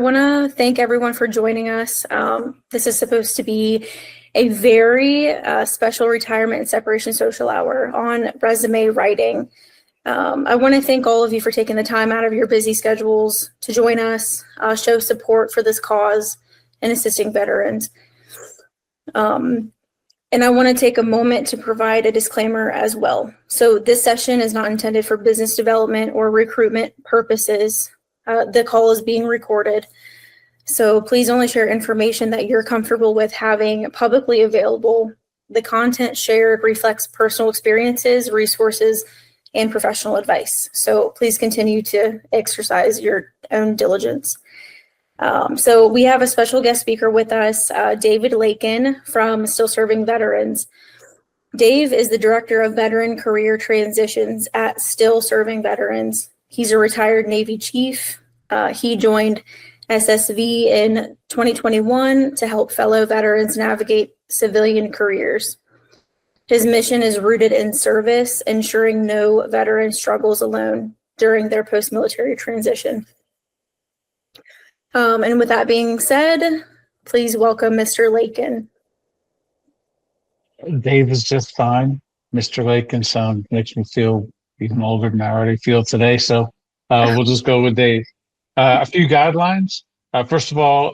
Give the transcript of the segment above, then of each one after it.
want to thank everyone for joining us. This is supposed to be a very special retirement and separation social hour on resume writing. I want to thank all of you for taking the time out of your busy schedules to join us, show support for this cause and assisting veterans. And I want to take a moment to provide a disclaimer as well. So this session is not intended for business development or recruitment purposes. The call is being recorded. So please only share information that you're comfortable with having publicly available. The content shared reflects personal experiences, resources, and professional advice. So please continue to exercise your own diligence. So we have a special guest speaker with us, David Lakin from Still Serving Veterans. Dave is the Director of Veteran Career Transitions at Still Serving Veterans. He's a retired Navy chief. He joined SSV in 2021 to help fellow veterans navigate civilian careers. His mission is rooted in service, ensuring no veteran struggles alone during their post-military transition. And with that being said, please welcome Mr. Lakin. Dave is just fine. Mr. Lakin makes me feel even older than I already feel today. So we'll just go with Dave. A few guidelines. First of all,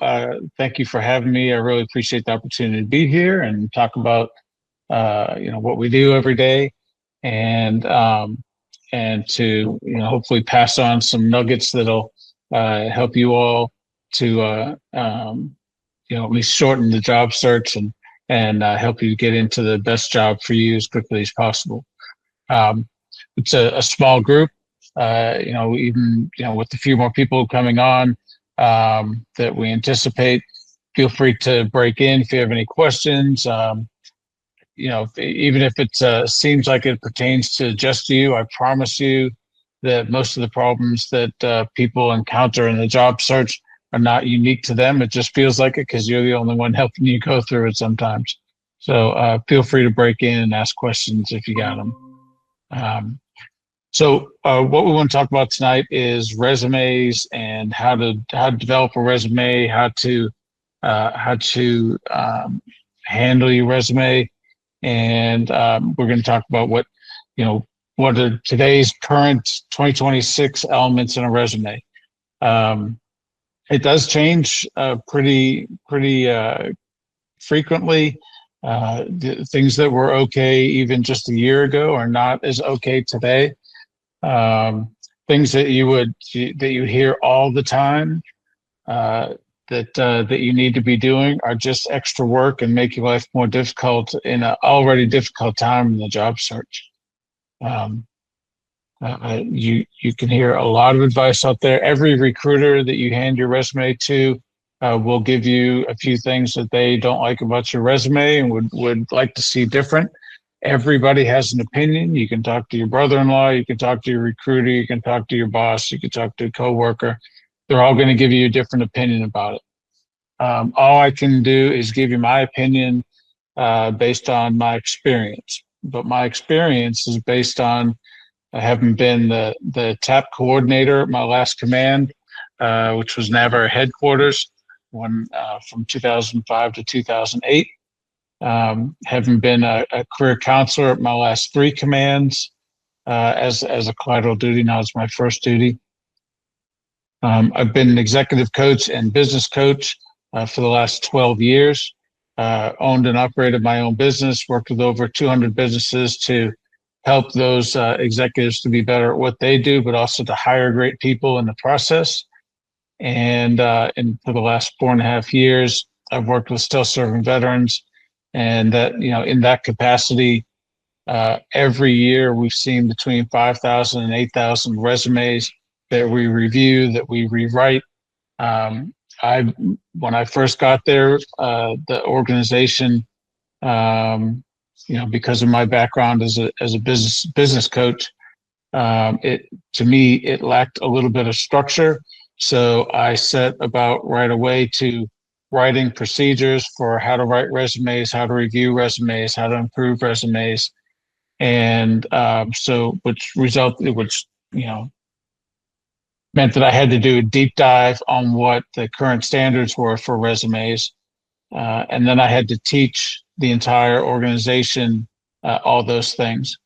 thank you for having me. I really appreciate the opportunity to be here and talk about what we do every day, and to hopefully pass on some nuggets that'll help you all to at least shorten the job search and help you get into the best job for you as quickly as possible. It's a small group, even with a few more people coming on that we anticipate. Feel free to break in if you have any questions. Even if it seems like it pertains to just you, I promise you that most of the problems that people encounter in the job search are not unique to them. It just feels like it because you're the only one helping you go through it sometimes. So feel free to break in and ask questions if you got them. So what we want to talk about tonight is resumes and how to develop a resume, how to handle your resume, and we're going to talk about what are today's current 2026 elements in a resume. It does change pretty frequently. The things that were okay even just a year ago are not as okay today. Things that you hear all the time that you need to be doing are just extra work and make your life more difficult in an already difficult time in the job search. You can hear a lot of advice out there. Every recruiter that you hand your resume to will give you a few things that they don't like about your resume and would like to see different. Everybody has an opinion. You can talk to your brother-in-law, you can talk to your recruiter, you can talk to your boss, you can talk to a coworker. They're all going to give you a different opinion about it. All I can do is give you my opinion based on my experience. But my experience is based on having been the TAP coordinator at my last command, which was NAVAIR headquarters from 2005 to 2008. Having been a career counselor at my last 3 commands as a collateral duty. Now it's my first duty. I've been an executive coach and business coach for the last 12 years. Owned and operated my own business, worked with over 200 businesses to help those executives to be better at what they do, but also to hire great people in the process. And for the last 4.5 years, I've worked with Still Serving Veterans. And that, in that capacity, every year we've seen between 5,000 and 8,000 resumes that we review, that we rewrite. When I first got there, the organization, because of my background as a business coach, to me it lacked a little bit of structure. So I set about right away to writing procedures for how to write resumes, how to review resumes, how to improve resumes, and which meant that I had to do a deep dive on what the current standards were for resumes. And then I had to teach the entire organization all those things.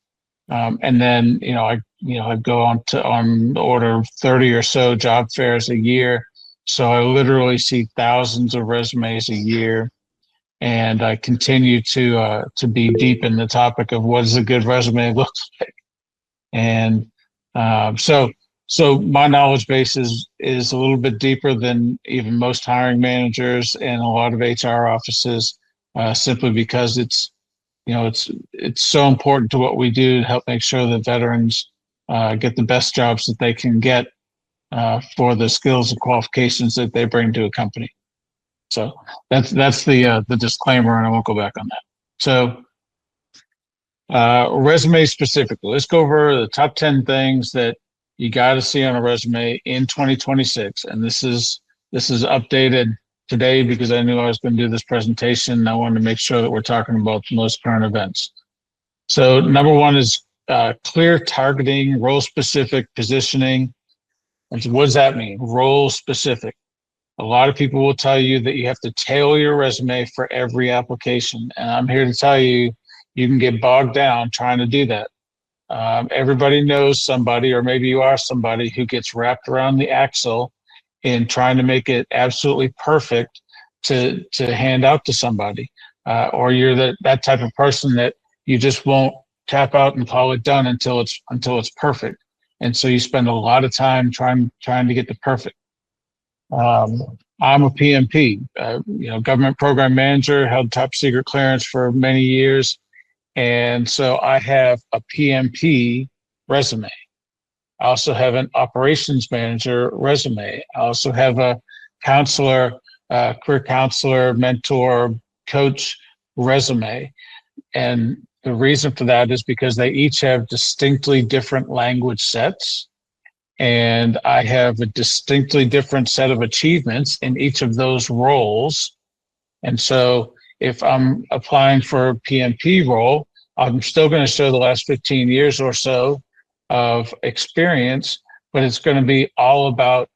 And then, I'd go on the order of 30 or so job fairs a year. So I literally see thousands of resumes a year. And I continue to be deep in the topic of what does a good resume look like. And so my knowledge base is a little bit deeper than even most hiring managers and a lot of HR offices, simply because it's so important to what we do to help make sure that veterans get the best jobs that they can get for the skills and qualifications that they bring to a company. So that's the disclaimer, and I won't go back on that. So resume specifically, let's go over the top 10 things that you got to see on a resume in 2026. And this is updated today because I knew I was going to do this presentation. And I wanted to make sure that we're talking about the most current events. So number one is clear targeting, role specific positioning. And so what does that mean? Role specific. A lot of people will tell you that you have to tailor your resume for every application. And I'm here to tell you, you can get bogged down trying to do that. Everybody knows somebody, or maybe you are somebody who gets wrapped around the axle in trying to make it absolutely perfect to hand out to somebody. Or you're that type of person that you just won't tap out and call it done until it's perfect. And so you spend a lot of time trying to get the perfect. I'm a PMP, government program manager, held top secret clearance for many years. And so I have a PMP resume. I also have an operations manager resume. I also have a counselor, career counselor, mentor, coach resume. And the reason for that is because they each have distinctly different language sets. And I have a distinctly different set of achievements in each of those roles. And so if I'm applying for a PMP role, I'm still going to show the last 15 years or so of experience, but it's going to be all about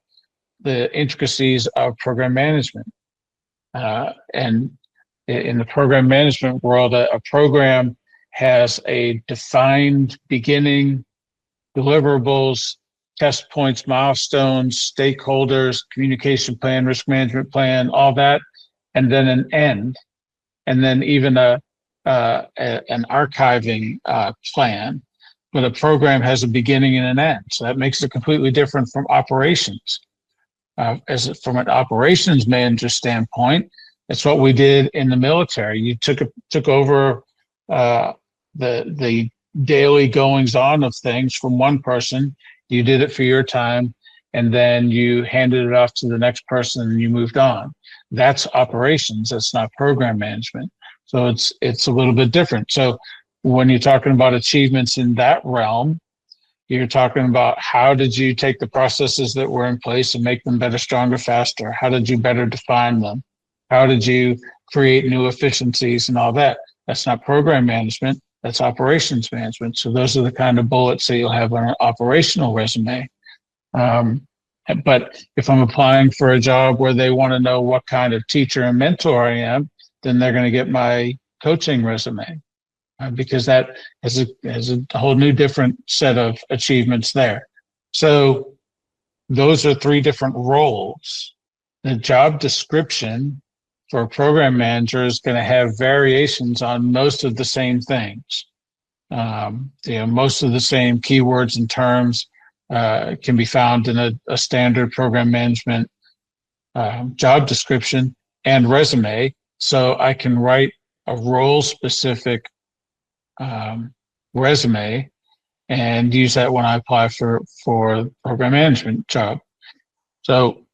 the intricacies of program management. And in the program management world, a program has a defined beginning, deliverables, test points, milestones, stakeholders, communication plan, risk management plan, all that, and then an end, and then even an archiving plan. But a program has a beginning and an end, so that makes it completely different from operations. From an operations manager standpoint, that's what we did in the military. You took over the daily goings on of things from one person. You did it for your time, and then you handed it off to the next person and you moved on. That's operations. That's not program management. So it's a little bit different. So when you're talking about achievements in that realm, you're talking about how did you take the processes that were in place and make them better, stronger, faster? How did you better define them? How did you create new efficiencies and all that? That's not program management. That's operations management. So those are the kind of bullets that you'll have on an operational resume. But if I'm applying for a job where they want to know what kind of teacher and mentor I am, then they're going to get my coaching resume because that has a whole new different set of achievements there. So those are three different roles. The job description for a program manager is going to have variations on most of the same things. Most of the same keywords and terms can be found in a standard program management job description and resume. So I can write a role-specific resume and use that when I apply for program management job. So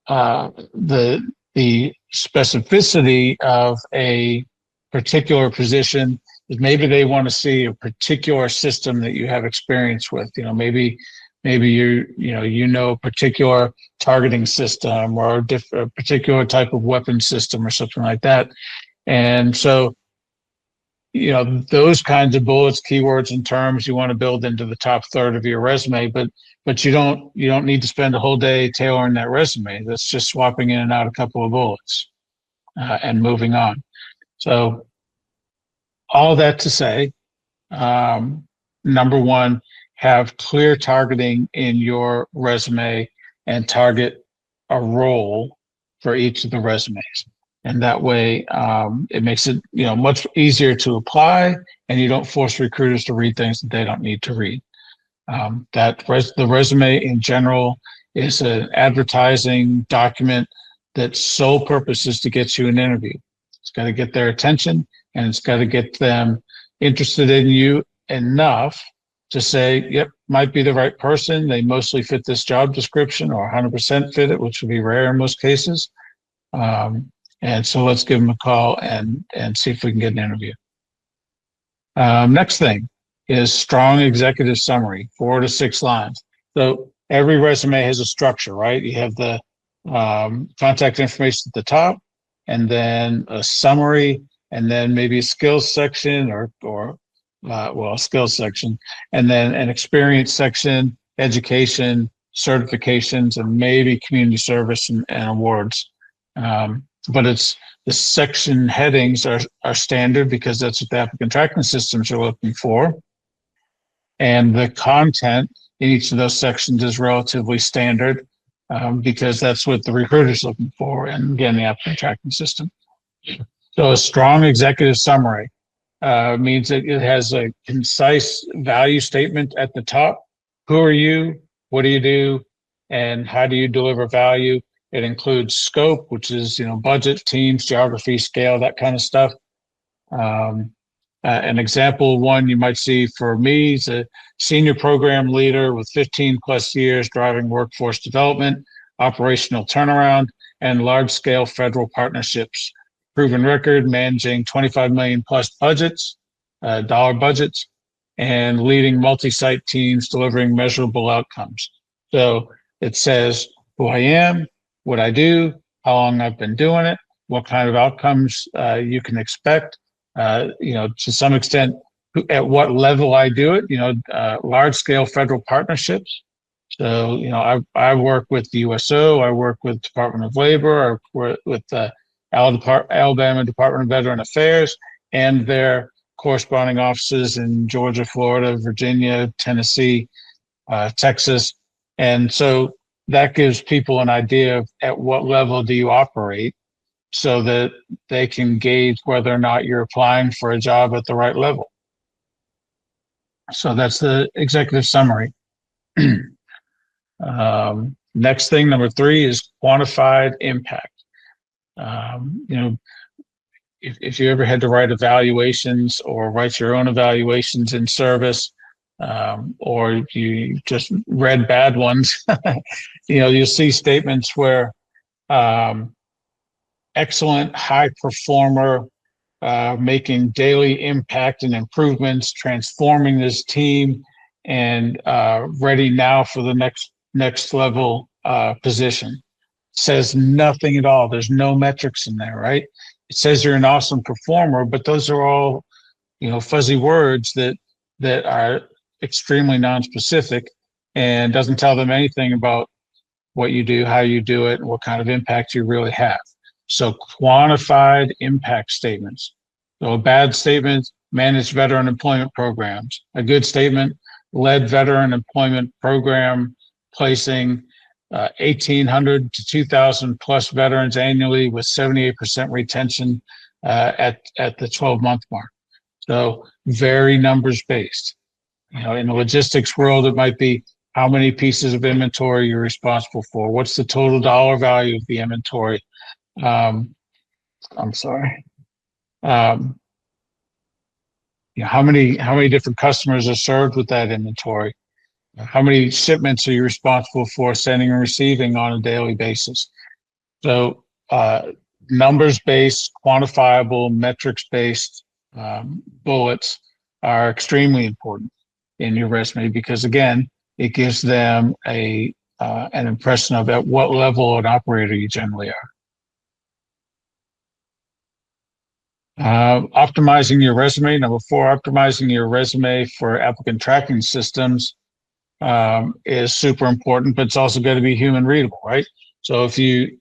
the specificity of a particular position is maybe they want to see a particular system that you have experience with. Maybe you know a particular targeting system or a particular type of weapon system or something like that. And so, you know, those kinds of bullets, keywords, and terms you want to build into the top third of your resume, but you don't need to spend a whole day tailoring that resume. That's just swapping in and out a couple of bullets and moving on. So all that to say, number one, have clear targeting in your resume and target a role for each of the resumes. And that way, it makes it, you know, much easier to apply, and you don't force recruiters to read things that they don't need to read. The resume in general is an advertising document that's sole purpose is to get you an interview. It's got to get their attention, and it's got to get them interested in you enough to say, yep, might be the right person. They mostly fit this job description, or 100% fit it, which would be rare in most cases. And so let's give them a call and see if we can get an interview. Next thing is strong executive summary, 4 to 6 lines. So every resume has a structure, right? You have the contact information at the top, and then a summary, and then maybe a skills section a skills section, and then an experience section, education, certifications, and maybe community service and awards. But the section headings are standard because that's what the applicant tracking systems are looking for. And the content in each of those sections is relatively standard because that's what the recruiter's looking for, and again, the applicant tracking system. So a strong executive summary means that it has a concise value statement at the top. Who are you? What do you do? And how do you deliver value? It includes scope, which is, you know, budget, teams, geography, scale, that kind of stuff. An example one you might see for me is a senior program leader with 15 plus years driving workforce development, operational turnaround, and large-scale federal partnerships. Proven record managing 25 million plus dollar budgets, and leading multi-site teams delivering measurable outcomes. So it says who I am, what I do, how long I've been doing it, what kind of outcomes you can expect, you know, to some extent, at what level I do it, you know, large-scale federal partnerships. So, you know, I work with the USO, I work with Department of Labor, I work with the Alabama Department of Veteran Affairs and their corresponding offices in Georgia, Florida, Virginia, Tennessee, Texas. And so that gives people an idea of at what level do you operate so that they can gauge whether or not you're applying for a job at the right level. So that's the executive summary. Next thing, number 3, is quantified impact. You know, if you ever had to write evaluations or write your own evaluations in service, or you just read bad ones, you know, you'll see statements where excellent high performer, making daily impact and improvements, transforming this team, and ready now for the next level position. Says nothing at all. There's no metrics in there, right? It says you're an awesome performer, but those are all, you know, fuzzy words that are extremely non-specific and doesn't tell them anything about what you do, how you do it, and what kind of impact you really have. So quantified impact statements. So a bad statement, managed veteran employment programs. A good statement, led veteran employment program, placing 1,800 to 2,000 plus veterans annually with 78% retention at the 12-month mark. So very numbers based. You know, in the logistics world, it might be how many pieces of inventory you're responsible for. What's the total dollar value of the inventory? I'm sorry. You know, how many different customers are served with that inventory? How many shipments are you responsible for sending and receiving on a daily basis? So numbers-based, quantifiable, metrics-based bullets are extremely important in your resume because, again, it gives them an impression of at what level an operator you generally are. Optimizing your resume. Number 4, optimizing your resume for applicant tracking systems is super important, but it's also got to be human readable, right? So if you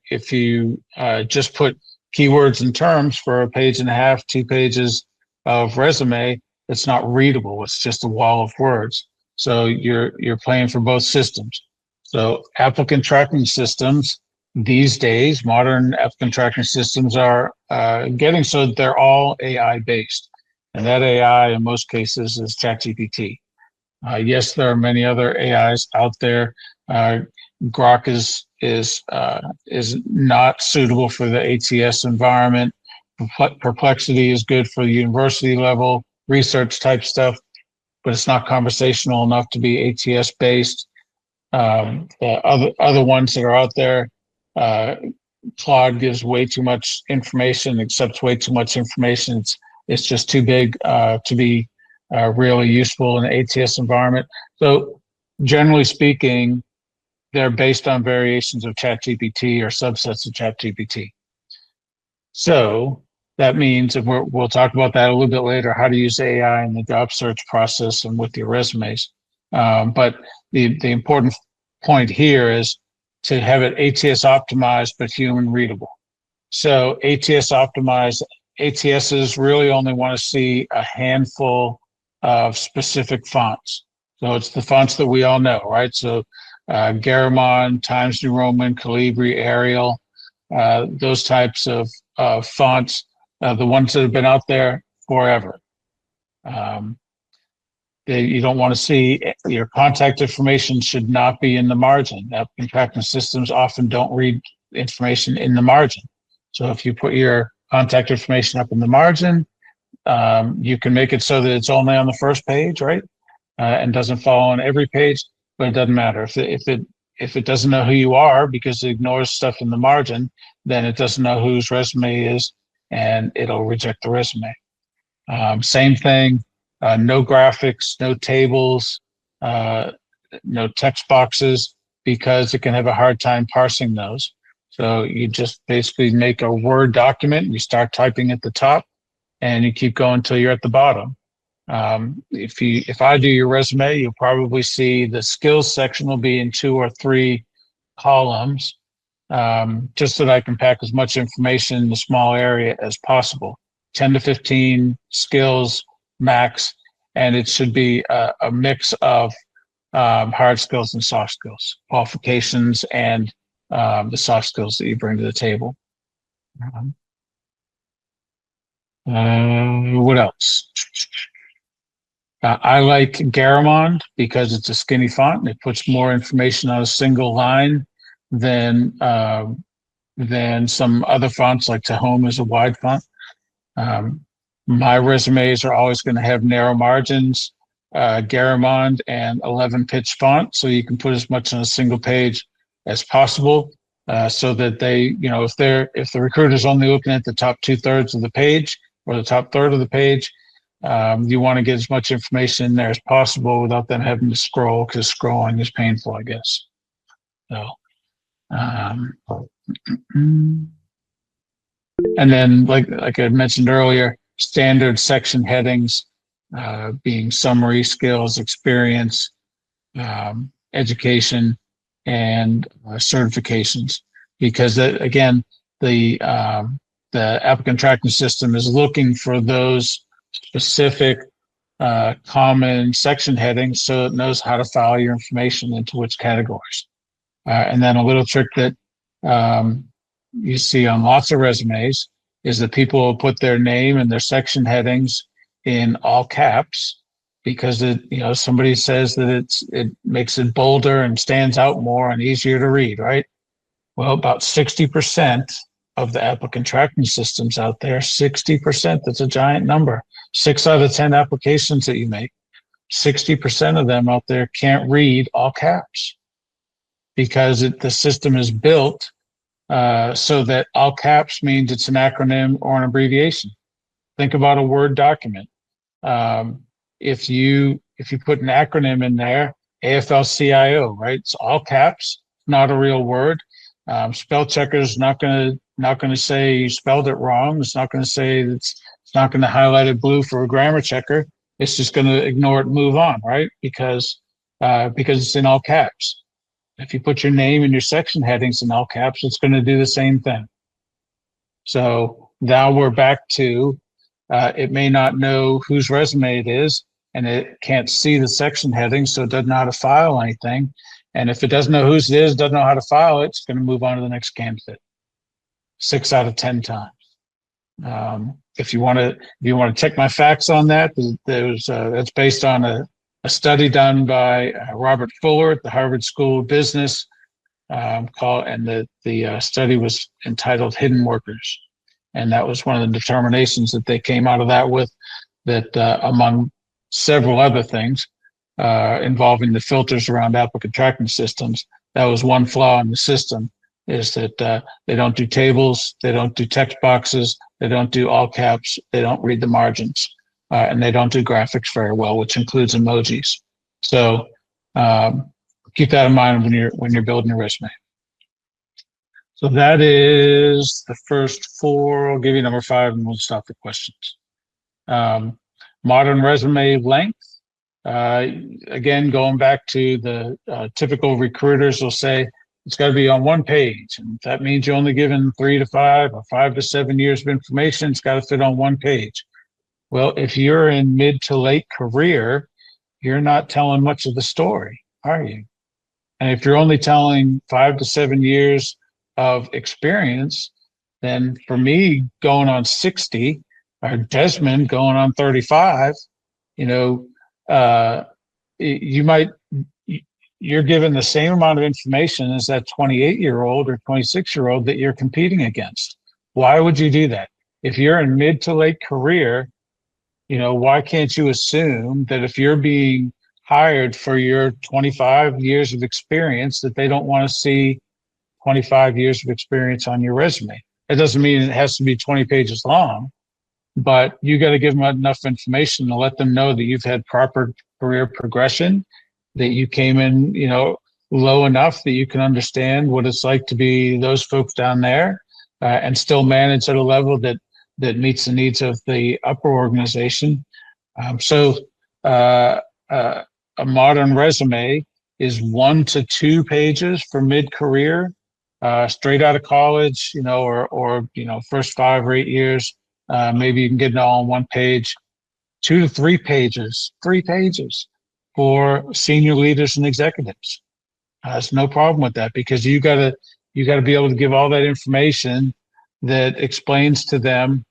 just put keywords and terms for a page and a half, 2 pages of resume, it's not readable. It's just a wall of words. So you're playing for both systems. So applicant tracking systems these days, modern applicant tracking systems are getting so that they're all AI based, and that AI in most cases is ChatGPT. Yes, there are many other AIs out there. 𝗥𝗲𝗳𝗃 is not suitable for the ATS environment. Perplexity is good for the university level research type stuff, but it's not conversational enough to be ATS based. The other ones that are out there, Claude gives way too much information, accepts way too much information. It's just too big to be really useful in an ATS environment. So generally speaking, they're based on variations of ChatGPT or subsets of ChatGPT. So that means, and we'll talk about that a little bit later, how to use AI in the job search process and with your resumes. But the important point here is to have it ATS optimized but human readable. So ATS optimized, ATSs really only want to see a handful of specific fonts. So it's the fonts that we all know, right? So Garamond, Times New Roman, Calibri, Arial, those types of fonts, the ones that have been out there forever. You don't want to see, your contact information should not be in the margin. Applicant tracking systems often don't read information in the margin. So if you put your contact information up in the margin, you can make it so that it's only on the first page, right? And doesn't follow on every page, but it doesn't matter. If it doesn't know who you are because it ignores stuff in the margin, then it doesn't know whose resume is, and it'll reject the resume. Same thing, no graphics, no tables, no text boxes, because it can have a hard time parsing those. So you just basically make a Word document, you start typing at the top, and you keep going until you're at the bottom. If I do your resume, you'll probably see the skills section will be in 2 or 3 columns, just so that I can pack as much information in the small area as possible. 10 to 15 skills max, and it should be a mix of hard skills and soft skills, qualifications, and the soft skills that you bring to the table. What else? I like Garamond because it's a skinny font and it puts more information on a single line than some other fonts, like Tahome is a wide font. My resumes are always going to have narrow margins, Garamond and 11 pitch font, so you can put as much on a single page as possible, so that they, if the recruiter's only looking at the top 2/3 of the page or the top third of the page, you want to get as much information in there as possible without them having to scroll, because scrolling is painful, I guess. So, and then like I mentioned earlier, standard section headings, being summary, skills, experience, education, and certifications, because again, the applicant tracking system is looking for those specific common section headings, so it knows how to file your information into which categories. And then a little trick that you see on lots of resumes is that people will put their name and their section headings in all caps, because somebody says that it makes it bolder and stands out more and easier to read, right? Well, about 60% of the applicant tracking systems out there, 60%, that's a giant number. 6 out of 10 applications that you make, 60% of them out there can't read all caps, because the system is built so that all caps means it's an acronym or an abbreviation. Think about a Word document. If you put an acronym in there, AFL-CIO, right? It's all caps, not a real word. Spell checker is not going to say you spelled it wrong. It's not going to say it's not going to highlight it blue for a grammar checker. It's just going to ignore it and move on, right? Because it's in all caps. If you put your name and your section headings in all caps, it's going to do the same thing. So now we're back to, it may not know whose resume it is, and it can't see the section heading, so it doesn't know how to file anything. And if it doesn't know whose it is, doesn't know how to file it, it's going to move on to the next candidate 6 out of 10 times. If you want to check my facts on that, that's based on a study done by Robert Fuller at the Harvard School of Business, and the study was entitled Hidden Workers. And that was one of the determinations that they came out of that with, that among several other things involving the filters around applicant tracking systems, that was one flaw in the system, is that they don't do tables, they don't do text boxes, they don't do all caps, they don't read the margins, and they don't do graphics very well, which includes emojis. So keep that in mind when you're building your resume. So that is the first 4. I'll give you number 5 and we'll stop the questions. Modern resume length. Again, going back to the typical recruiters will say it's got to be on one page. And if that means you're only given 3 to 5 or 5 to 7 years of information, it's got to fit on one page. Well, if you're in mid to late career, you're not telling much of the story, are you? And if you're only telling 5 to 7 years of experience, then for me going on 60, or Desmond going on 35, you're given the same amount of information as that 28-year-old or 26-year-old that you're competing against. Why would you do that? If you're in mid to late career, why can't you assume that if you're being hired for your 25 years of experience, that they don't want to see 25 years of experience on your resume? It doesn't mean it has to be 20 pages long, but you got to give them enough information to let them know that you've had proper career progression, that you came in, low enough that you can understand what it's like to be those folks down there, and still manage at a level that meets the needs of the upper organization. So a modern resume is 1 to 2 pages for mid-career, straight out of college, or first 5 or 8 years. Maybe you can get it all on one page. 2 to 3 pages, 3 pages for senior leaders and executives. There's no problem with that, because you gotta be able to give all that information that explains to them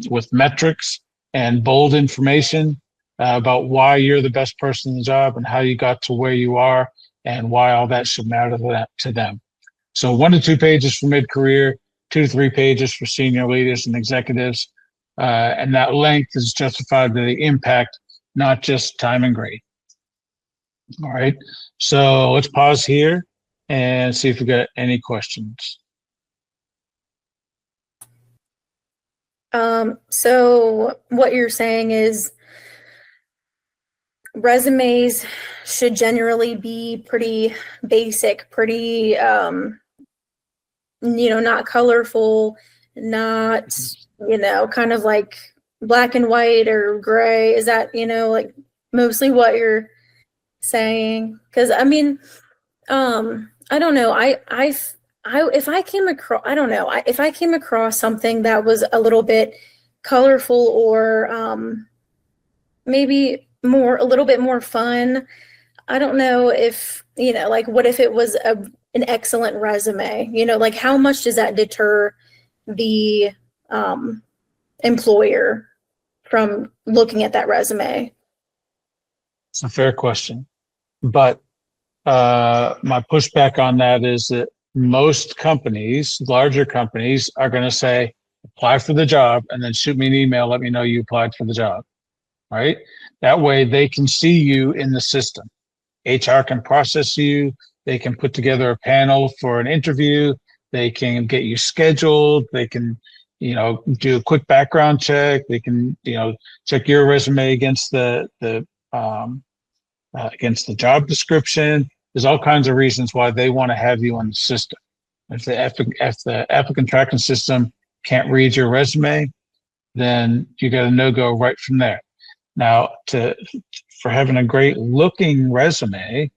with metrics and bold information about why you're the best person in the job and how you got to where you are and why all that should matter to them. So 1 to 2 pages for mid-career, 2 to 3 pages for senior leaders and executives. And that length is justified by the impact, not just time and grade. All right, so let's pause here and see if we got any questions. So what you're saying is resumes should generally be pretty basic, pretty, not colorful, not, kind of like black and white or gray. Is that, like mostly what you're saying? Because I don't know. If I came across something that was a little bit colorful or maybe a little bit more fun, I don't know if, like what if it was an excellent resume? Like how much does that deter the employer from looking at that resume? It's a fair question, but my pushback on that is that most companies, larger companies, are going to say, apply for the job and then shoot me an email, let me know you applied for the job, right? That way they can see you in the system. HR can process you. They can put together a panel for an interview. They can get you scheduled. They can, do a quick background check. They can, check your resume against the job description. There's all kinds of reasons why they want to have you on the system. If the applicant tracking system can't read your resume, then you got a no-go right from there. Now, for having a great looking resume,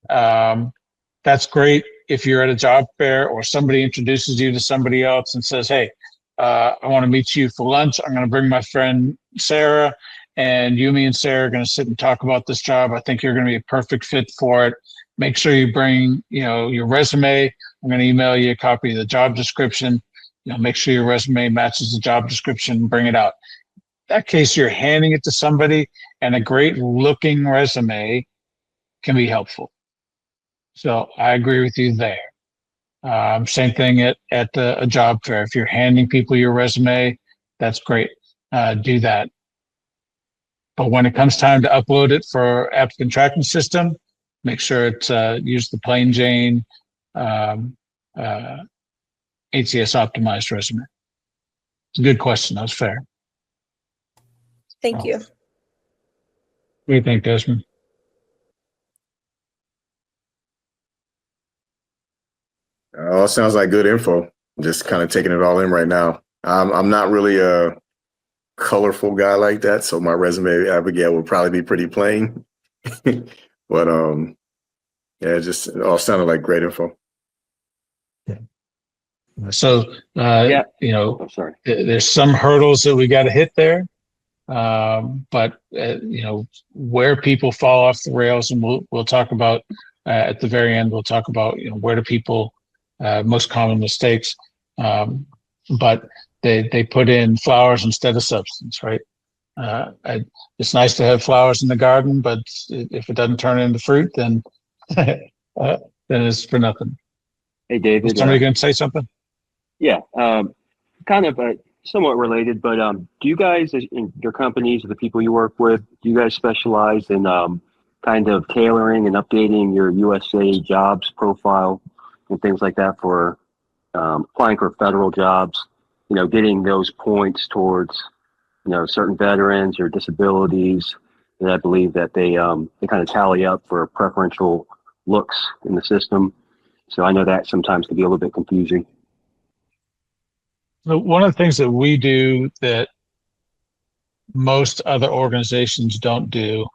that's great if you're at a job fair or somebody introduces you to somebody else and says, hey, I want to meet you for lunch. I'm going to bring my friend Sarah, and you, me, and Sarah are going to sit and talk about this job. I think you're going to be a perfect fit for it. Make sure you bring, your resume. I'm going to email you a copy of the job description. Make sure your resume matches the job description. Bring it out. In that case, you're handing it to somebody, and a great looking resume can be helpful. So I agree with you there. Same thing at a job fair. If you're handing people your resume, that's great. Do that. But when it comes time to upload it for applicant tracking system, make sure it's use the plain Jane ATS optimized resume. It's a good question. That was fair. Thank you. What do you think, Desmond? Sounds like good info. Just kind of taking it all in right now. I'm not really a colorful guy like that, so my resume, Abigail, would probably be pretty plain. But yeah, it all sounded like great info. Yeah. So Oh, sorry. There's some hurdles that we got to hit there, but where people fall off the rails, and we'll talk about at the very end. We'll talk about where do people most common mistakes, but they put in flowers instead of substance, right? It's nice to have flowers in the garden, but if it doesn't turn into fruit, then then it's for nothing. Hey, David. Is somebody going to say something? Yeah, kind of somewhat related, but do you guys, in your companies or the people you work with, do you guys specialize in kind of tailoring and updating your USA jobs profile and things like that for applying for federal jobs, getting those points towards, certain veterans or disabilities that I believe that they kind of tally up for preferential looks in the system. So I know that sometimes can be a little bit confusing. So one of the things that we do that most other organizations don't do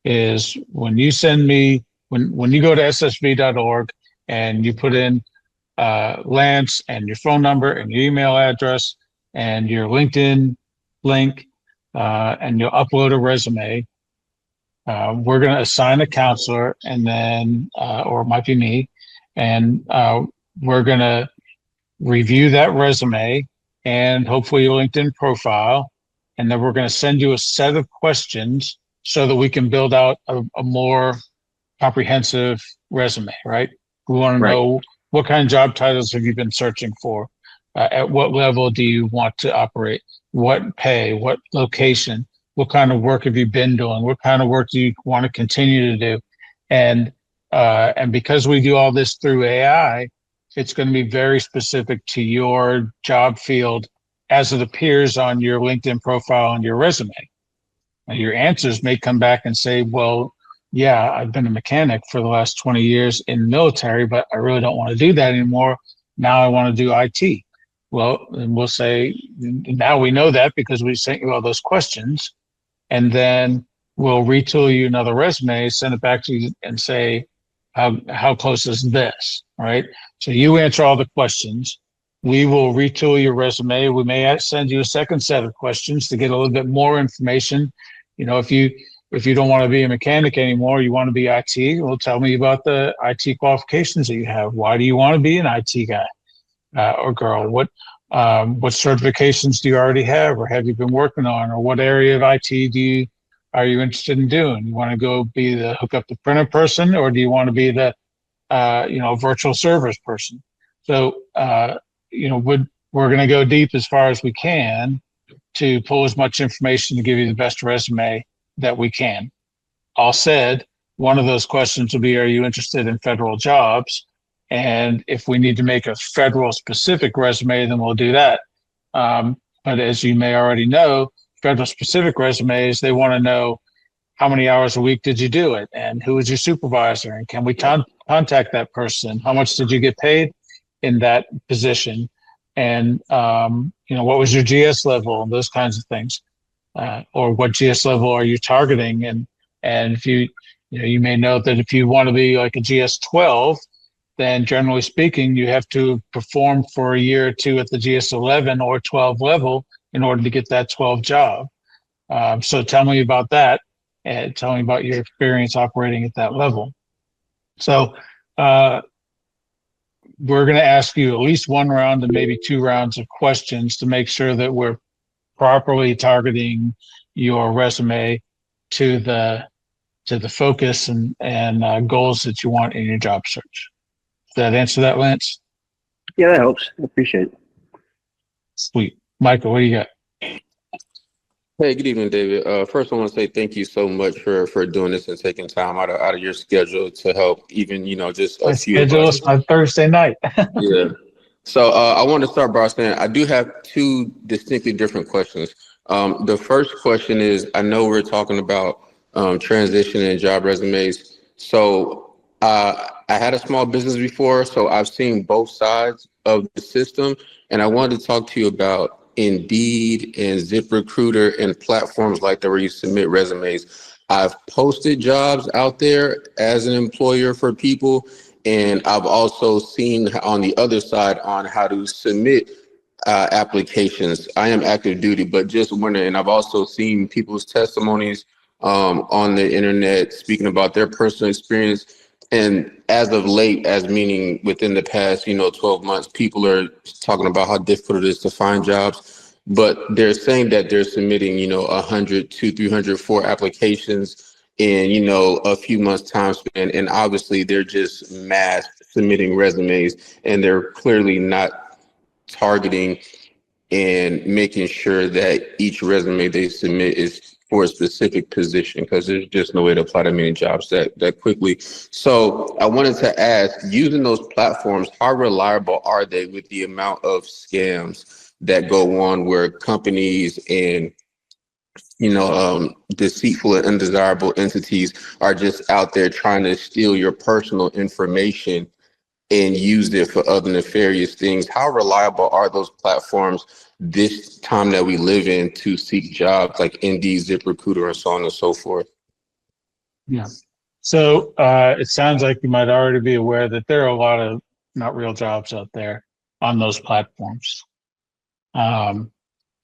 is when you send me, when you go to ssv.org and you put in Lance and your phone number and your email address and your LinkedIn link, and you'll upload a resume, we're going to assign a counselor, and then, or it might be me, and we're going to review that resume and hopefully your LinkedIn profile, and then we're going to send you a set of questions so that we can build out a more comprehensive resume, right? We want to know what kind of job titles have you been searching for? At what level do you want to operate? What pay? What location? What kind of work have you been doing? What kind of work do you want to continue to do? And because we do all this through AI, it's going to be very specific to your job field as it appears on your LinkedIn profile and your resume. And your answers may come back and say, well, yeah, I've been a mechanic for the last 20 years in the military, but I really don't want to do that anymore. Now I want to do IT. Well, and we'll say, now we know that because we sent you all those questions, and then we'll retool you another resume, send it back to you and say, how close is this, right? So you answer all the questions. We will retool your resume. We may send you a second set of questions to get a little bit more information. If you don't want to be a mechanic anymore, you want to be IT, well, tell me about the IT qualifications that you have. Why do you want to be an IT guy or girl? What certifications do you already have or have you been working on? Or what area of IT are you interested in doing? You want to go be the hook up the printer person, or do you want to be the virtual servers person? So we're going to go deep as far as we can to pull as much information to give you the best resume that we can. All said, one of those questions will be, are you interested in federal jobs? And if we need to make a federal specific resume, then we'll do that. But as you may already know, federal specific resumes, they want to know how many hours a week did you do it? And who is your supervisor? And can we contact that person? How much did you get paid in that position? And what was your GS level and those kinds of things, or what GS level are you targeting? And if you may know that if you want to be like a GS 12, then generally speaking, you have to perform for a year or two at the GS 11 or 12 level in order to get that 12 job. So tell me about that, and tell me about your experience operating at that level. So we're going to ask you at least one round and maybe 2 rounds of questions to make sure that we're properly targeting your resume to the focus and goals that you want in your job search. Does that answer that, Lance? Yeah, that helps. I appreciate it. Sweet. Michael, what do you got? Hey, good evening, David. First, I want to say thank you so much for doing this and taking time out of your schedule to help even, just a few of us. On Thursday night. Yeah. So I want to start by saying I do have 2 distinctly different questions. The first question is, I know we're talking about transition and job resumes. So I had a small business before, so I've seen both sides of the system, and I wanted to talk to you about Indeed and ZipRecruiter and platforms like that where you submit resumes. I've posted jobs out there as an employer for people, and I've also seen on the other side on how to submit applications. I am active duty, but just wondering, and I've also seen people's testimonies on the internet speaking about their personal experience. And as of late, as meaning within the past, 12 months, people are talking about how difficult it is to find jobs, but they're saying that they're submitting, 100, 200, 300, 4 applications in, a few months time span. And obviously they're just mass submitting resumes, and they're clearly not targeting and making sure that each resume they submit is for a specific position, because there's just no way to apply to many jobs that quickly. So I wanted to ask, using those platforms, how reliable are they with the amount of scams that go on where companies and deceitful and undesirable entities are just out there trying to steal your personal information and use it for other nefarious things? How reliable are those platforms this time that we live in to seek jobs like Indeed, ZipRecruiter, and so on and so forth? Yeah. So it sounds like you might already be aware that there are a lot of not real jobs out there on those platforms. I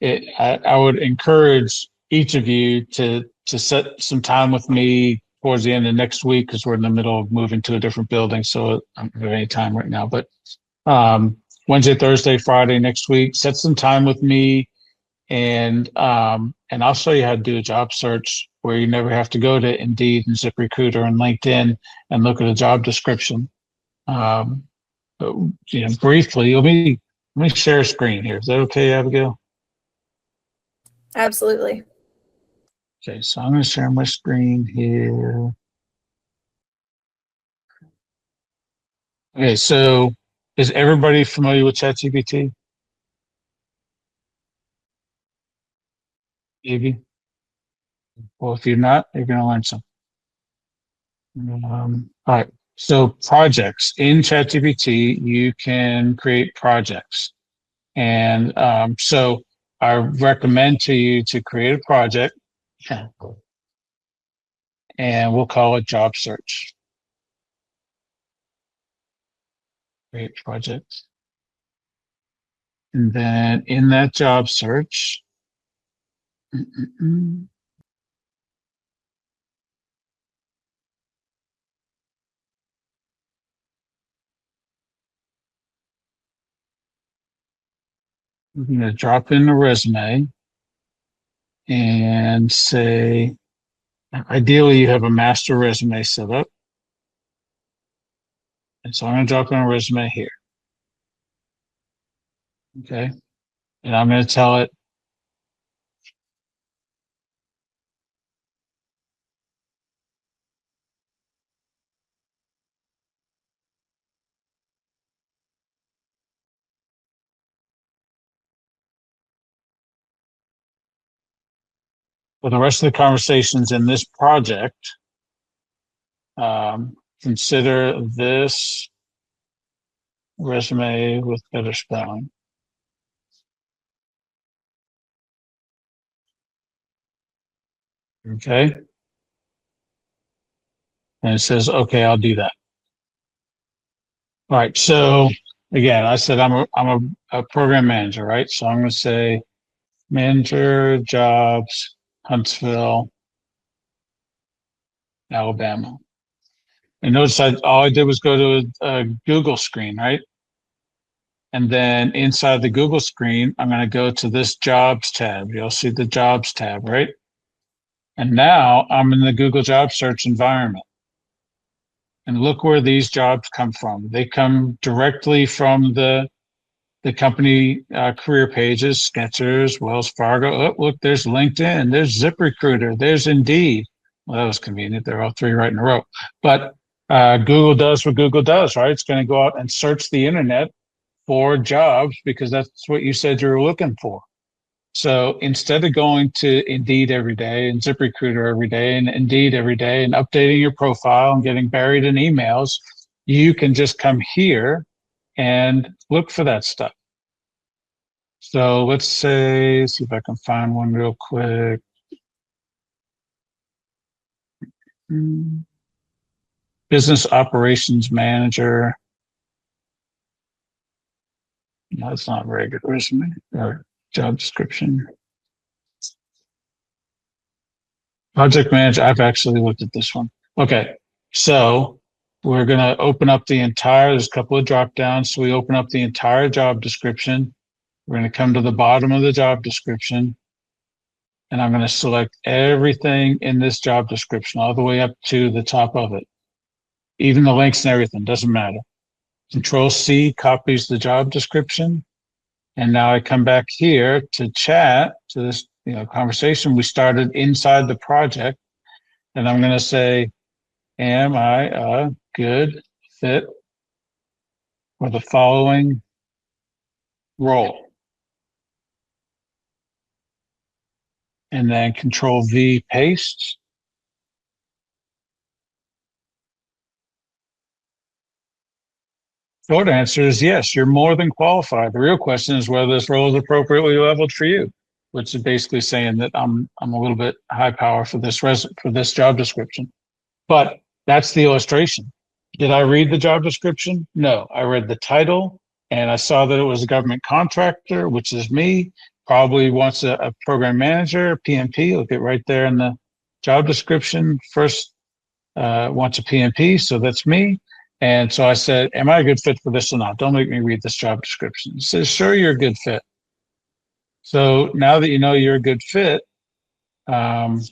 would encourage each of you to set some time with me towards the end of next week, because we're in the middle of moving to a different building, so I don't have any time right now. But Wednesday, Thursday, Friday next week, set some time with me, and I'll show you how to do a job search where you never have to go to Indeed and ZipRecruiter and LinkedIn and look at a job description. Briefly, let me share a screen here. Is that okay, Abigail? Absolutely. Okay, so I'm going to share my screen here. Okay, so is everybody familiar with ChatGPT? Maybe. Well, if you're not, you're going to learn something. All right. So projects in ChatGPT, you can create projects, and so I recommend to you to create a project, and we'll call it job search. Create project, and then in that job search. We're going to drop in a resume and say, ideally you have a master resume set up. And so I'm going to drop in a resume here. Okay. And I'm going to tell it, for the rest of the conversations in this project, consider this resume with better spelling. Okay. And it says, okay, I'll do that. All right. So again, I said I'm a program manager, right? So I'm going to say manager jobs, Huntsville, Alabama. And notice all I did was go to a Google screen, right? And then inside the Google screen, I'm going to go to this jobs tab. You'll see the jobs tab, right? And now I'm in the Google job search environment. And look where these jobs come from. They come directly from the company career pages, Skechers, Wells Fargo. Oh, look, there's LinkedIn, there's ZipRecruiter, there's Indeed. Well, that was convenient. They're all three right in a row. But Google does what Google does, right? It's going to go out and search the internet for jobs because that's what you said you were looking for. So instead of going to Indeed every day and ZipRecruiter every day and Indeed every day and updating your profile and getting buried in emails, you can just come here and look for that stuff. So let's say, see if I can find one real quick. Business operations manager. No, it's not a very good resume or job description. Project manager, I've actually looked at this one. Okay, so we're going to open up the entire, there's a couple of drop downs. So we open up the entire job description. We're going to come to the bottom of the job description. And I'm going to select everything in this job description all the way up to the top of it. Even the links and everything, doesn't matter. Control C copies the job description. And now I come back here to chat, to this conversation we started inside the project. And I'm going to say, am I a good fit for the following role? And then Control V paste. Short answer is yes, you're more than qualified. The real question is whether this role is appropriately leveled for you, which is basically saying that I'm a little bit high power for this job description. But that's the illustration. Did I read the job description? No, I read the title and I saw that it was a government contractor, which is me, probably wants a program manager, PMP. Look at right there in the job description. First wants a PMP, so that's me. And so I said, am I a good fit for this or not? Don't make me read this job description. He says, sure, you're a good fit. So now that you know you're a good fit, the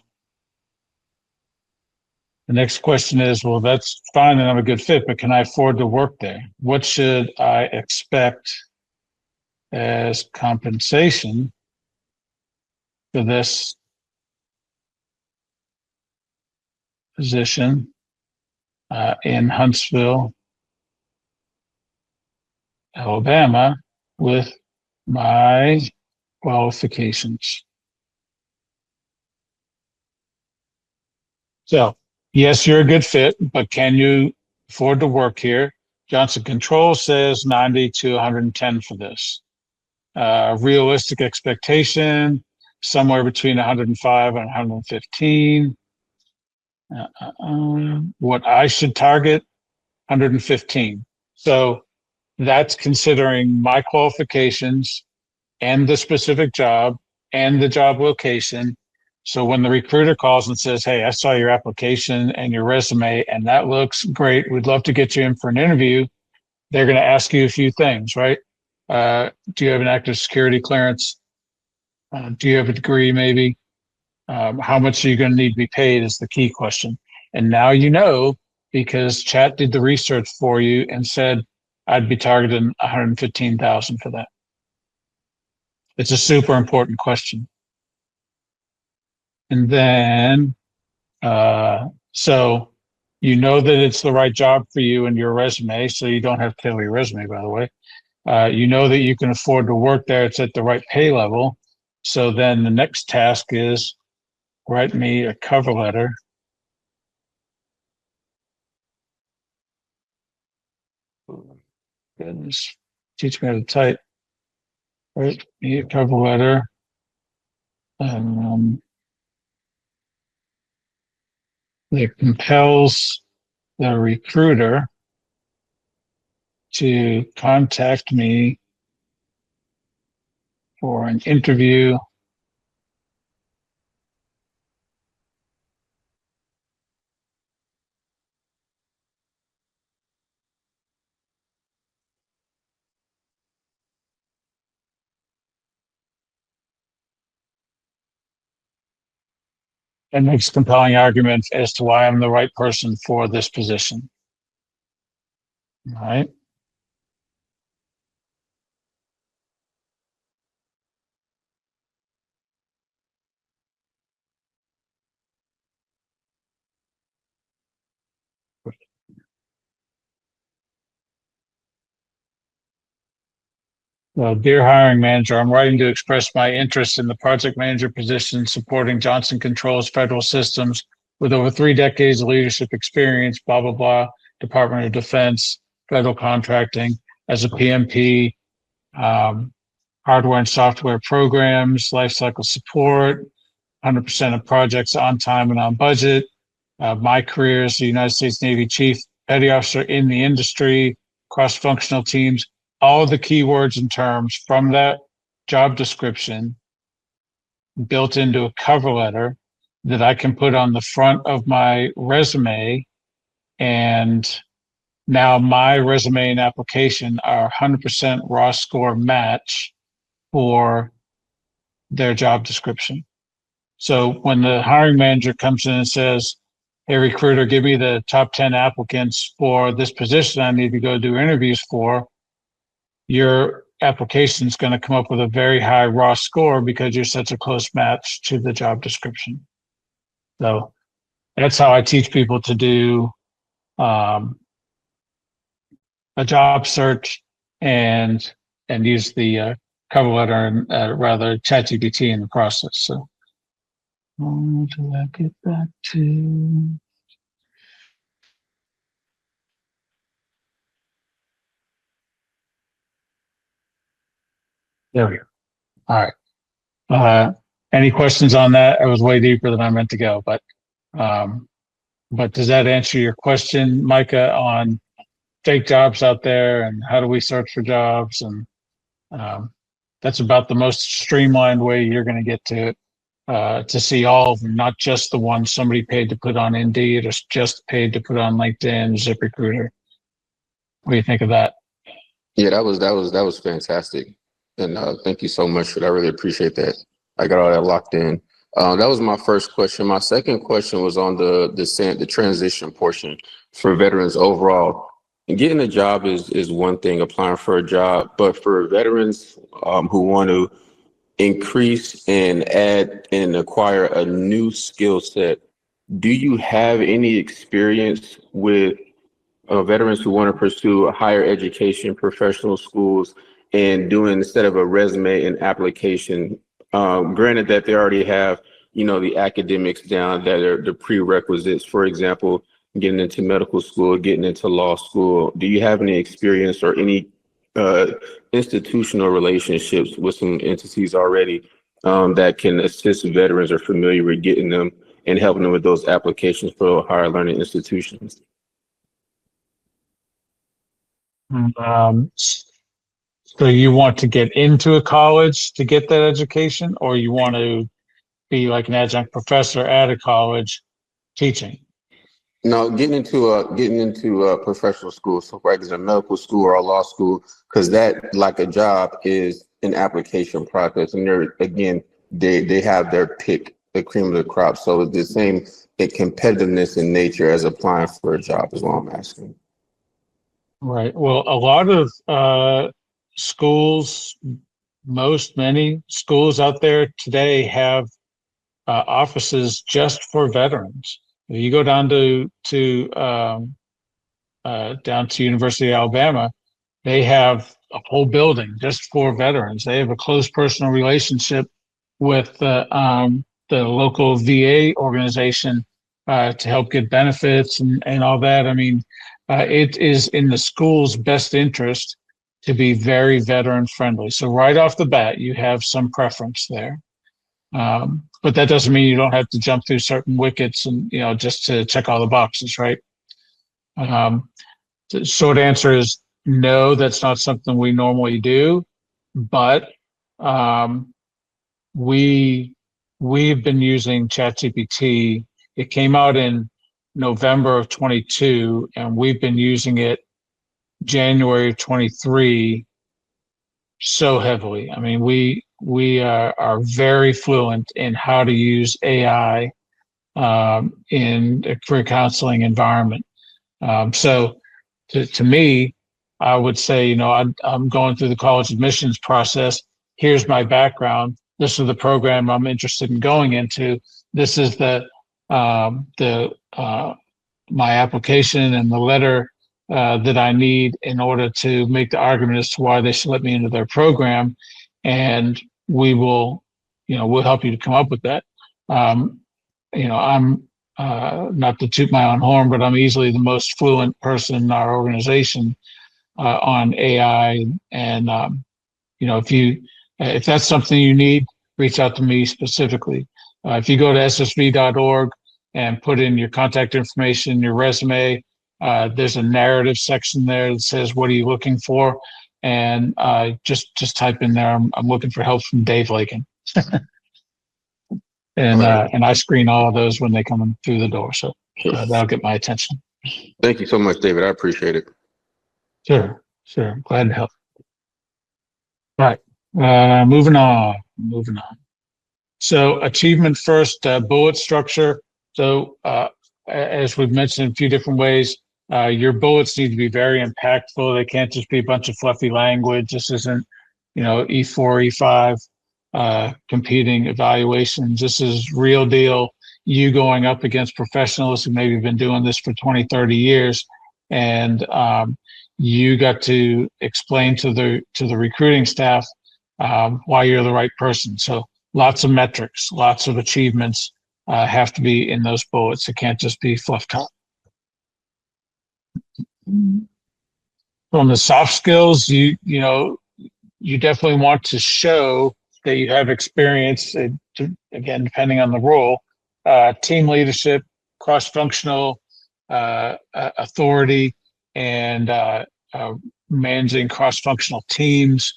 next question is, well, that's fine and I'm a good fit, but can I afford to work there? What should I expect as compensation for this position in Huntsville, Alabama, with my qualifications? So, yes, you're a good fit, but can you afford to work here? Johnson Controls says 90 to 110 for this. Realistic expectation, somewhere between 105 and 115. What I should target, 115. So that's considering my qualifications and the specific job and the job location. So when the recruiter calls and says, hey, I saw your application and your resume and that looks great, we'd love to get you in for an interview, they're going to ask you a few things, right? Do you have an active security clearance? Do you have a degree maybe? How much are you going to need to be paid is the key question. And now you know, because chat did the research for you and said, I'd be targeting 115,000 for that. It's a super important question. And then, so you know that it's the right job for you in your resume, so you don't have to tailor your resume, by the way. You know that you can afford to work there. It's at the right pay level. So then the next task is write me a cover letter. Goodness, teach me how to type. Write me a cover letter. that compels the recruiter to contact me for an interview and makes compelling arguments as to why I'm the right person for this position. All right. Well, dear hiring manager, I'm writing to express my interest in the project manager position supporting Johnson Controls Federal Systems with over 3 decades of leadership experience, blah, blah, blah, Department of Defense, federal contracting as a PMP, hardware and software programs, lifecycle support, 100% of projects on time and on budget. My career as the United States Navy Chief Petty Officer in the industry, cross-functional teams, all the keywords and terms from that job description built into a cover letter that I can put on the front of my resume. And now my resume and application are 100% raw score match for their job description. So when the hiring manager comes in and says, hey, recruiter, give me the top 10 applicants for this position I need to go do interviews for, your application is going to come up with a very high raw score because you're such a close match to the job description. So that's how I teach people to do a job search and use the cover letter and rather ChatGPT in the process. So what do I get back to? There we go. All right. Any questions on that? I was way deeper than I meant to go, but does that answer your question, Micah, on fake jobs out there and how do we search for jobs? And that's about the most streamlined way you're going to get to see all of them, not just the ones somebody paid to put on Indeed or just paid to put on LinkedIn, ZipRecruiter. What do you think of that? Yeah, that was fantastic. And thank you so much for that. I really appreciate that. I got all that locked in. That was my first question. My second question was on the transition portion for veterans overall. And getting a job is one thing, applying for a job, but for veterans who want to increase and add and acquire a new skill set, do you have any experience with veterans who want to pursue higher education, professional schools, and doing, instead of a resume and application, granted that they already have, the academics down, that are the prerequisites, for example, getting into medical school, getting into law school. Do you have any experience or any institutional relationships with some entities already that can assist veterans or familiar with getting them and helping them with those applications for higher learning institutions? So you want to get into a college to get that education, or you want to be like an adjunct professor at a college teaching? No, getting into a professional school, so like a medical school or a law school, because that, like a job, is an application process, and they have their pick, the cream of the crop. So it's the same competitiveness in nature as applying for a job is what I'm asking. Right. Well, a lot of schools, many schools out there today have offices just for veterans. You go down to University of Alabama, they have a whole building just for veterans. They have a close personal relationship with the local VA organization to help get benefits and all that. I mean, it is in the school's best interest to be very veteran friendly. So right off the bat, you have some preference there. but that doesn't mean you don't have to jump through certain wickets and, just to check all the boxes, right? The short answer is no, that's not something we normally do, but we've been using ChatGPT. It came out in November of 22, and we've been using it January of 23 so heavily. I mean, we are very fluent in how to use AI in a career counseling environment. So to me, I would say, I'm going through the college admissions process. Here's my background. This is the program I'm interested in going into. This is my application and the letter that I need in order to make the argument as to why they should let me into their program. And we will, we'll help you to come up with that. I'm not to toot my own horn, but I'm easily the most fluent person in our organization on AI. And, if that's something you need, reach out to me specifically. If you go to ssv.org and put in your contact information, your resume, there's a narrative section there that says, what are you looking for? And just type in there, I'm looking for help from Dave Lakin. And I screen all of those when they come in through the door. So that'll get my attention. Thank you so much, David. I appreciate it. Sure. Glad to help. All right. Moving on. So achievement first, bullet structure. So as we've mentioned in a few different ways, your bullets need to be very impactful. They can't just be a bunch of fluffy language. This isn't, 𝗤𝗂𝗍𝗶𝗳𝗆 competing evaluations. This is real deal. You going up against professionals who maybe been doing this for 20, 30 years. And you got to explain to the recruiting staff why you're the right person. So lots of metrics, lots of achievements have to be in those bullets. It can't just be fluff talk. From the soft skills, you definitely want to show that you have experience, again, depending on the role, team leadership, cross-functional authority, and managing cross-functional teams,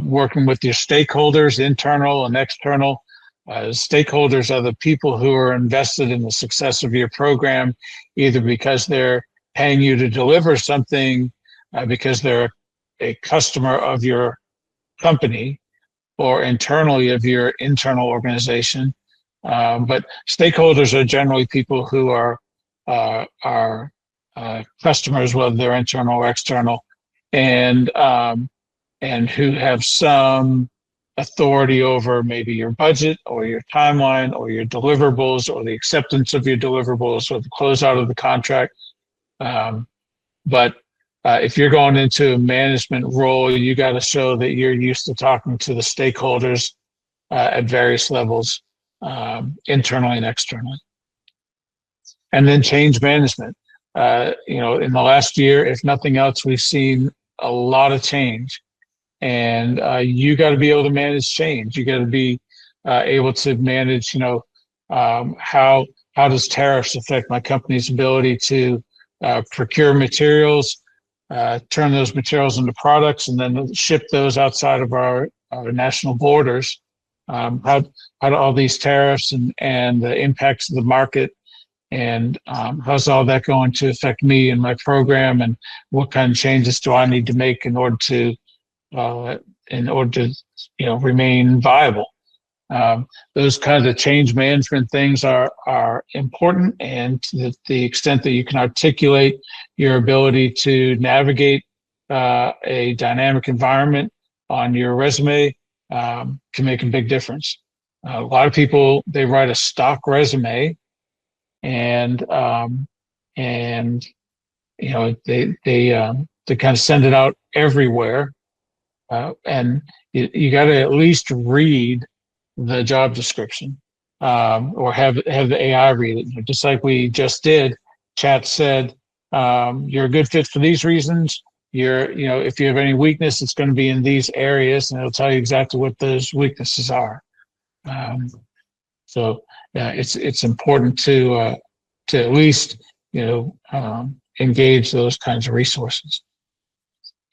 working with your stakeholders, internal and external. Stakeholders are the people who are invested in the success of your program, either because they're paying you to deliver something, because they're a customer of your company, or internally of your internal organization. But stakeholders are generally people who are customers, whether they're internal or external, and who have some authority over maybe your budget or your timeline or your deliverables or the acceptance of your deliverables or the closeout of the contract. But if you're going into a management role, you got to show that you're used to talking to the stakeholders at various levels, internally and externally. And then change management. In the last year, if nothing else, we've seen a lot of change, and you got to be able to manage change. You got to be able to manage, how does tariffs affect my company's ability to procure materials, turn those materials into products, and then ship those outside of our national borders. How do all these tariffs and the impacts of the market, and how's all that going to affect me and my program, and what kind of changes do I need to make in order to remain viable? Those kinds of change management things are important, and to the extent that you can articulate your ability to navigate a dynamic environment on your resume can make a big difference. A lot of people, they write a stock resume, and they kind of send it out everywhere, and you got to at least read the job description, or have the AI read it. Just like we just did, chat said, you're a good fit for these reasons. If you have any weakness, it's going to be in these areas, and it'll tell you exactly what those weaknesses are. So it's important to at least, engage those kinds of resources.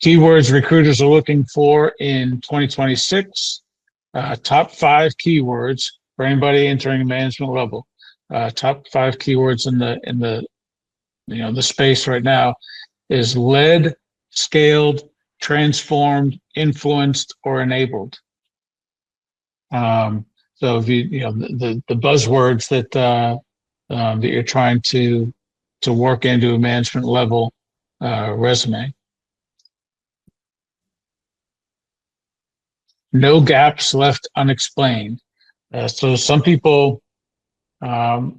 Keywords recruiters are looking for in 2026, top 5 keywords for anybody entering management level. Top 5 keywords in the space right now is led, scaled, transformed, influenced, or enabled. So if the buzzwords that you're trying to work into a management level resume. No gaps left unexplained. So some people, let's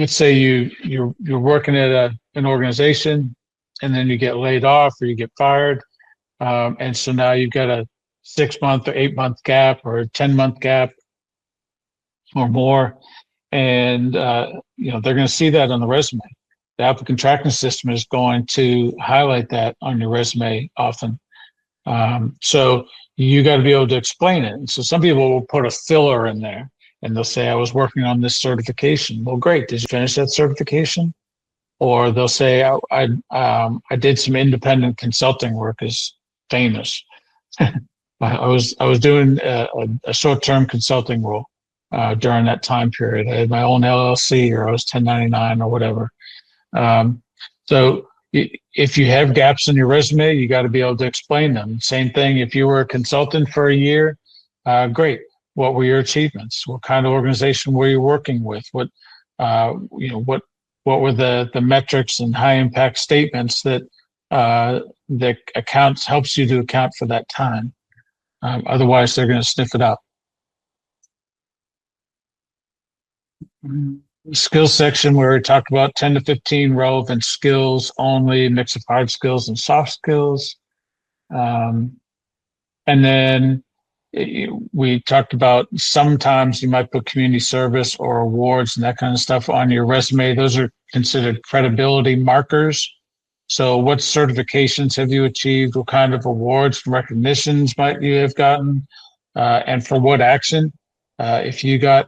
say you're working at an organization, and then you get laid off or you get fired, and so now you've got a 6-month or 8-month gap or a 10-month gap or more, and they're going to see that on the resume. The applicant tracking system is going to highlight that on your resume often. So you got to be able to explain it. And so some people will put a filler in there, and they'll say, I was working on this certification. Well, great. Did you finish that certification? Or they'll say, I did some independent consulting work, is famous. I was doing a short-term consulting role during that time period. I had my own LLC, or I was 1099 or whatever. So if you have gaps in your resume, you got to be able to explain them. Same thing if you were a consultant for a year, great. What were your achievements? What kind of organization were you working with? What were the metrics and high impact statements that the accounts helps you to account for that time? Otherwise, they're going to sniff it out. Skills section, where we talked about 10 to 15 relevant skills only, mix of hard skills and soft skills. And then we talked about sometimes you might put community service or awards and that kind of stuff on your resume. Those are considered credibility markers. So what certifications have you achieved? What kind of awards and recognitions might you have gotten? And for what action? If you got,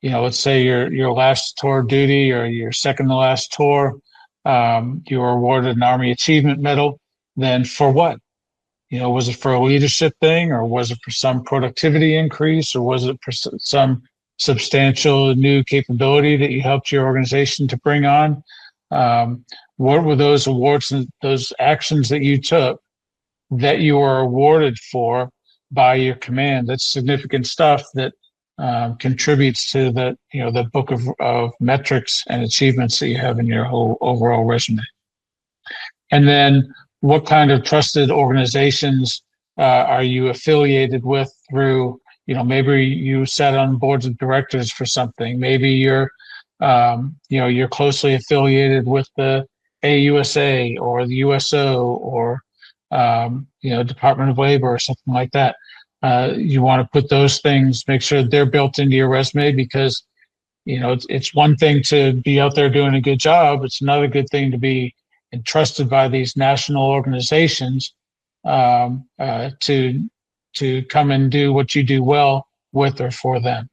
let's say your last tour of duty or your second to last tour, you were awarded an Army Achievement Medal, then for what? Was it for a leadership thing, or was it for some productivity increase, or was it for some substantial new capability that you helped your organization to bring on? What were those awards and those actions that you took that you were awarded for by your command? That's significant stuff that contributes to the book of metrics and achievements that you have in your whole overall resume. And then what kind of trusted organizations are you affiliated with through, maybe you sat on boards of directors for something. Maybe you're closely affiliated with the AUSA or the USO or, Department of Labor or something like that. You want to put those things, make sure they're built into your resume, because, it's one thing to be out there doing a good job. It's another good thing to be entrusted by these national organizations to come and do what you do well with or for them.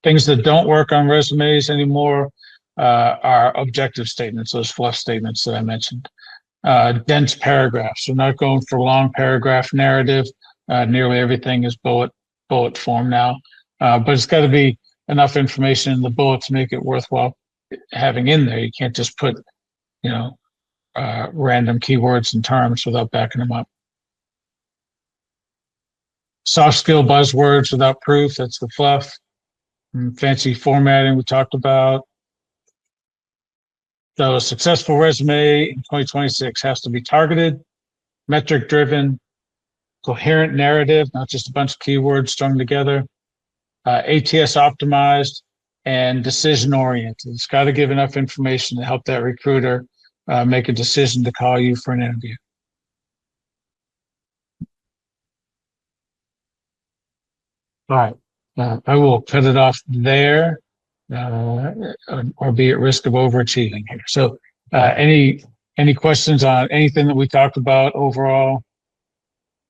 Things that don't work on resumes anymore are objective statements, those fluff statements that I mentioned. Dense paragraphs. We're not going for long paragraph narrative. Nearly everything is bullet form now, but it's got to be enough information in the bullet to make it worthwhile having in there. You can't just put, random keywords and terms without backing them up. Soft skill buzzwords without proof, that's the fluff. And fancy formatting we talked about. So a successful resume in 2026 has to be targeted, metric driven, coherent narrative, not just a bunch of keywords strung together, ATS optimized, and decision oriented. It's got to give enough information to help that recruiter make a decision to call you for an interview. All right, I will cut it off there, or be at risk of overachieving here. So any questions on anything that we talked about overall?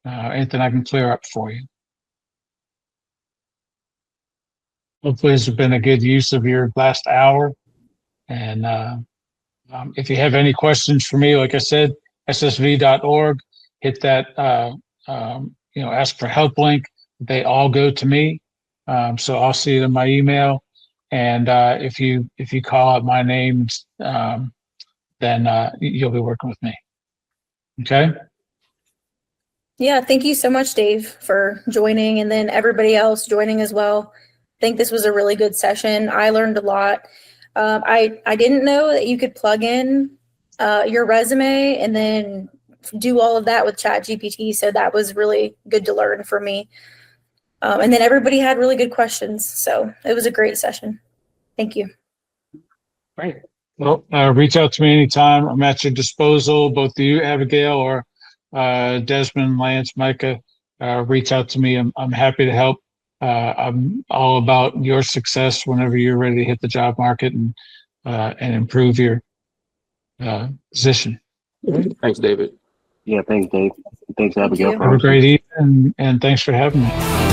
anything I can clear up for you. Hopefully this has been a good use of your last hour. And if you have any questions for me, like I said, ssv.org, hit that, ask for help link. They all go to me. So I'll see it in my email. And if you call out my name, then you'll be working with me. Okay. Yeah, thank you so much, Dave, for joining, and then everybody else joining as well. I think this was a really good session. I learned a lot. I didn't know that you could plug in your resume and then do all of that with ChatGPT, so that was really good to learn for me. And then everybody had really good questions, so it was a great session. Thank you. Great. Well, reach out to me anytime. I'm at your disposal, both of you, Abigail, or Desmond, Lance, Micah. Reach out to me. I'm happy to help. I'm all about your success whenever you're ready to hit the job market and improve your position. Thanks, David. Yeah, thanks, Dave. Thanks, Abigail. you. Have a great evening, and thanks for having me.